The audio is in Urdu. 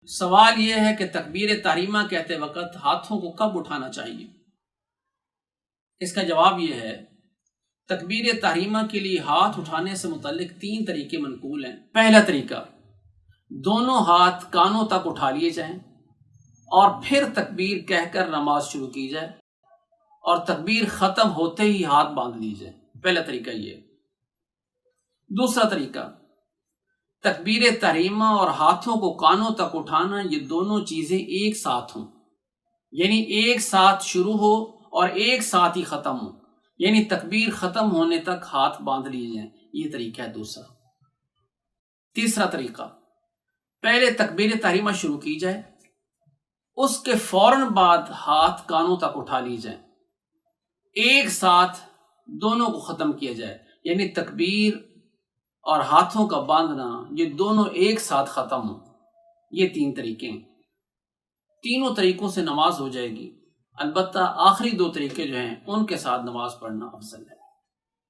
سوال یہ ہے کہ تکبیر تحریمہ کہتے وقت ہاتھوں کو کب اٹھانا چاہیے؟ اس کا جواب یہ ہے، تکبیر تحریمہ کے لیے ہاتھ اٹھانے سے متعلق 3 طریقے منقول ہیں۔ پہلا طریقہ، دونوں ہاتھ کانوں تک اٹھا لیے جائیں اور پھر تکبیر کہہ کر نماز شروع کی جائے اور تکبیر ختم ہوتے ہی ہاتھ باندھ لی جائے۔ پہلا طریقہ یہ۔ دوسرا طریقہ، تکبیر تحریمہ اور ہاتھوں کو کانوں تک اٹھانا، یہ دونوں چیزیں ایک ساتھ ہوں، یعنی ایک ساتھ شروع ہو اور ایک ساتھ ہی ختم ہو، یعنی تکبیر ختم ہونے تک ہاتھ باندھ لیے جائیں۔ یہ طریقہ ہے دوسرا۔ تیسرا طریقہ، پہلے تکبیر تحریمہ شروع کی جائے، اس کے فوراً بعد ہاتھ کانوں تک اٹھا لی جائیں، ایک ساتھ دونوں کو ختم کیا جائے، یعنی تکبیر اور ہاتھوں کا باندھنا یہ دونوں ایک ساتھ ختم ہوں۔ یہ 3 طریقے ہیں۔ تینوں طریقوں سے نماز ہو جائے گی، البتہ آخری 2 طریقے جو ہیں ان کے ساتھ نماز پڑھنا افضل ہے۔